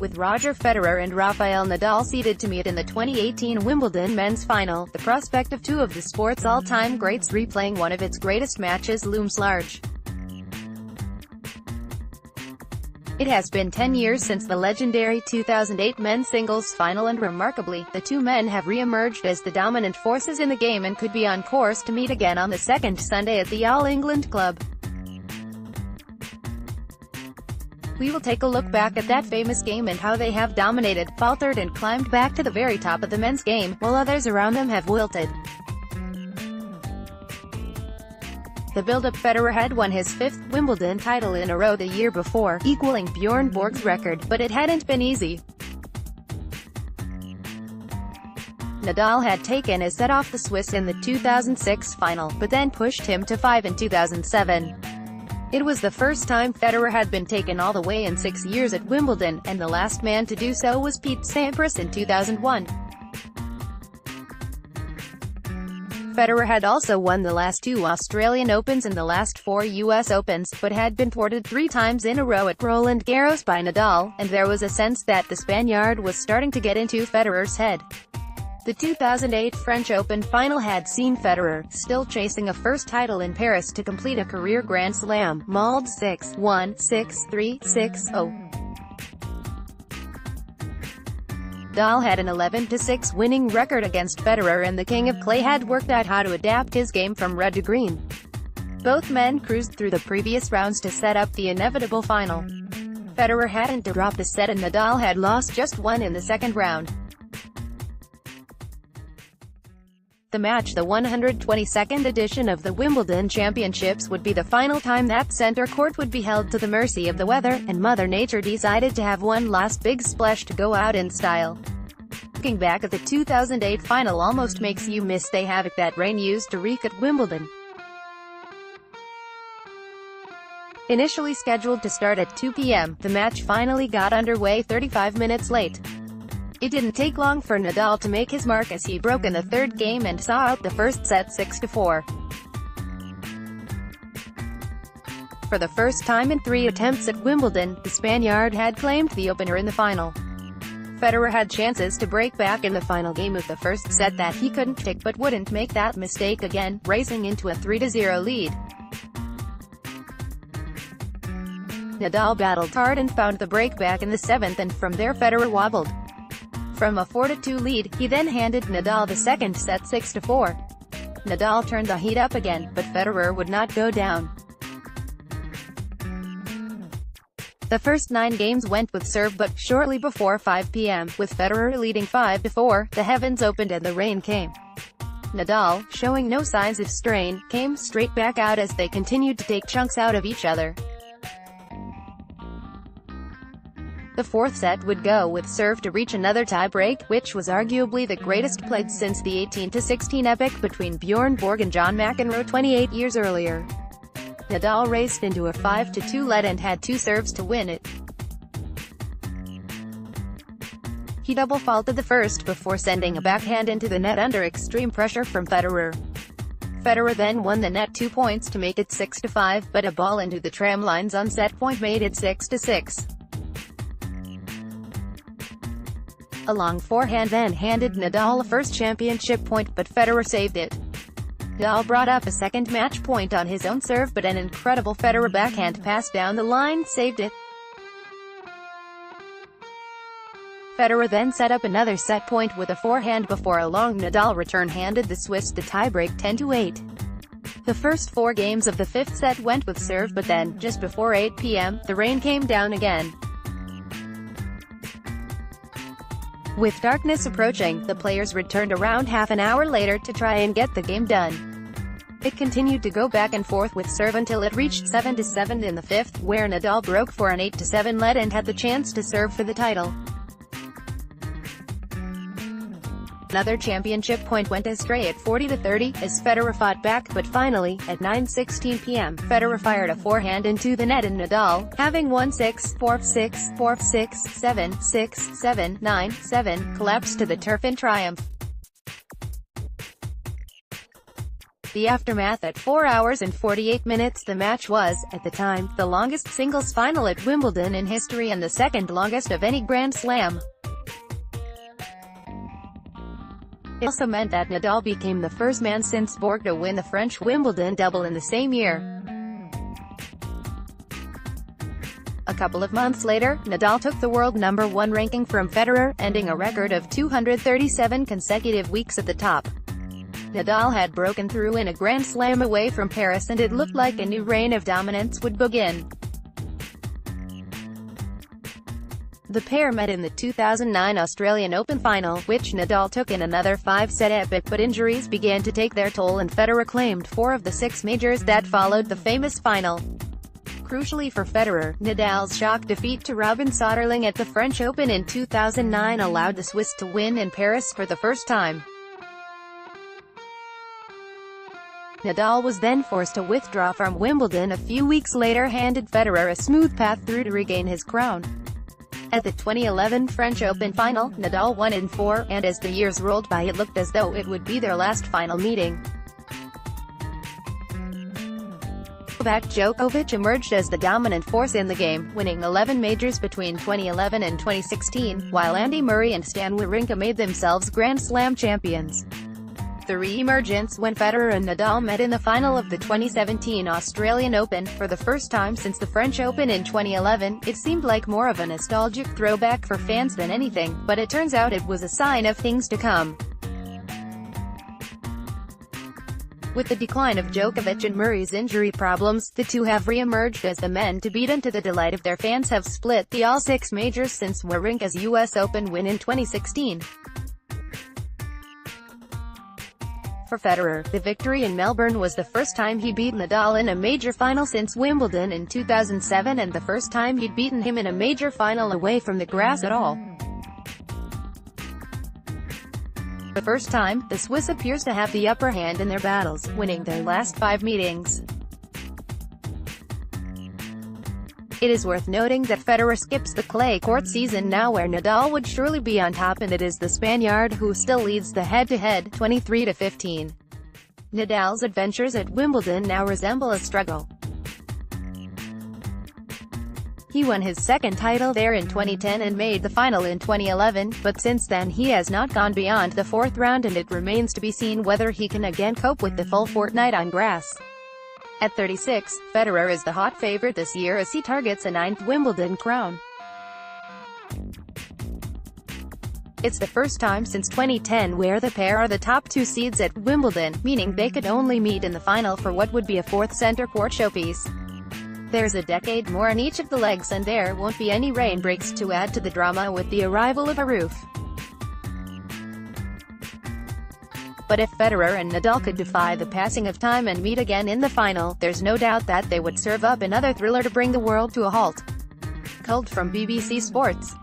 with Roger Federer and Rafael Nadal seeded to meet in the 2018 Wimbledon men's final. The prospect of two of the sport's all-time greats replaying one of its greatest matches looms large. It has been 10 years since the legendary 2008 men's singles final, and remarkably, the two men have re-emerged as the dominant forces in the game and could be on course to meet again on the second Sunday at the All England Club. We will take a look back at that famous game and how they have dominated, faltered and climbed back to the very top of the men's game, while others around them have wilted. The build-up: Federer had won his fifth Wimbledon title in a row the year before, equaling Bjorn Borg's record, but it hadn't been easy. Nadal had taken his set off the Swiss in the 2006 final, but then pushed him to 5 in 2007. It was the first time Federer had been taken all the way in 6 years at Wimbledon, and the last man to do so was Pete Sampras in 2001. Federer had also won the last 2 Australian Opens and the last 4 US Opens, but had been thwarted 3 times in a row at Roland Garros by Nadal, and there was a sense that the Spaniard was starting to get into Federer's head. The 2008 French Open final had seen Federer, still chasing a first title in Paris, to complete a career Grand Slam, mauled 6-1, 6-3, 6-0. Nadal had an 11-6 winning record against Federer, and the King of Clay had worked out how to adapt his game from red to green. Both men cruised through the previous rounds to set up the inevitable final. Federer hadn't dropped a set and Nadal had lost just one in the second round. The match, the 122nd edition of the Wimbledon Championships, would be the final time that center court would be held to the mercy of the weather, and Mother Nature decided to have one last big splash to go out in style. Looking back at the 2008 final almost makes you miss the havoc that rain used to wreak at Wimbledon. Initially scheduled to start at 2 p.m., the match finally got underway 35 minutes late. It didn't take long for Nadal to make his mark as he broke in the third game and saw out the first set 6-4. For the first time in 3 attempts at Wimbledon, the Spaniard had claimed the opener in the final. Federer had chances to break back in the final game of the first set that he couldn't take, but wouldn't make that mistake again, racing into a 3-0 lead. Nadal battled hard and found the break back in the 7th, and from there Federer wobbled. From a 4-2 lead, he then handed Nadal the second set 6-4. Nadal turned the heat up again, but Federer would not go down. The first 9 games went with serve, but shortly before 5 p.m., with Federer leading 5-4, the heavens opened and the rain came. Nadal, showing no signs of strain, came straight back out as they continued to take chunks out of each other. The fourth set would go with serve to reach another tie-break, which was arguably the greatest played since the 18-16 epic between Bjorn Borg and John McEnroe 28 years earlier. Nadal raced into a 5-2 lead and had 2 serves to win it. He double faulted the first before sending a backhand into the net under extreme pressure from Federer. Federer then won the net 2 points to make it 6-5, but a ball into the tram lines on set point made it 6-6. A long forehand then handed Nadal a first championship point, but Federer saved it. Nadal brought up a second match point on his own serve, but an incredible Federer backhand pass down the line saved it. Federer then set up another set point with a forehand before a long Nadal return handed the Swiss the tiebreak 10-8. The first 4 games of the fifth set went with serve, but then, just before 8 p.m., the rain came down again. With darkness approaching, the players returned around half an hour later to try and get the game done. It continued to go back and forth with serve until it reached 7-7 in the fifth, where Nadal broke for an 8-7 lead and had the chance to serve for the title. Another championship point went astray at 40-30, as Federer fought back, but finally, at 9:16 p.m., Federer fired a forehand into the net and Nadal, having won 6-4, 6-4, 6-7, 6-7, 9-7, collapsed to the turf in triumph. the aftermath at 4 hours and 48 minutes. The match was, at the time, the longest singles final at Wimbledon in history and the second longest of any Grand Slam. It also meant that Nadal became the first man since Borg to win the French Wimbledon double in the same year. A couple of months later, Nadal took the world #1 ranking from Federer, ending a record of 237 consecutive weeks at the top. Nadal had broken through in a Grand Slam away from Paris, and it looked like a new reign of dominance would begin. The pair met in the 2009 Australian Open final, which Nadal took in another 5-set epic, but injuries began to take their toll and Federer claimed 4 of the 6 majors that followed the famous final. Crucially for Federer, Nadal's shock defeat to Robin Soderling at the French Open in 2009 allowed the Swiss to win in Paris for the first time. Nadal was then forced to withdraw from Wimbledon a few weeks later, handed Federer a smooth path through to regain his crown. At the 2011 French Open final, Nadal won in 4, and as the years rolled by it looked as though it would be their last final meeting. Novak Djokovic emerged as the dominant force in the game, winning 11 majors between 2011 and 2016, while Andy Murray and Stan Wawrinka made themselves Grand Slam champions. The re-emergence when Federer and Nadal met in the final of the 2017 Australian Open. For the first time since the French Open in 2011, it seemed like more of a nostalgic throwback for fans than anything, but it turns out it was a sign of things to come. With the decline of Djokovic and Murray's injury problems, the two have re-emerged as the men to beat, and to the delight of their fans have split the all 6 majors since Wawrinka's US Open win in 2016. For Federer, the victory in Melbourne was the first time he beat Nadal in a major final since Wimbledon in 2007, and the first time he'd beaten him in a major final away from the grass at all. For the first time, the Swiss appears to have the upper hand in their battles, winning their last 5 meetings. It is worth noting that Federer skips the clay court season now, where Nadal would surely be on top, and it is the Spaniard who still leads the head-to-head, 23-15. Nadal's adventures at Wimbledon now resemble a struggle. He won his second title there in 2010 and made the final in 2011, but since then he has not gone beyond the 4th round, and it remains to be seen whether he can again cope with the full fortnight on grass. At 36, Federer is the hot favorite this year as he targets a 9th Wimbledon crown. It's the first time since 2010 where the pair are the top 2 seeds at Wimbledon, meaning they could only meet in the final for what would be a 4th center court showpiece. There's a decade more in each of the legs, and there won't be any rain breaks to add to the drama with the arrival of a roof. But if Federer and Nadal could defy the passing of time and meet again in the final, there's no doubt that they would serve up another thriller to bring the world to a halt. Culled from BBC Sports.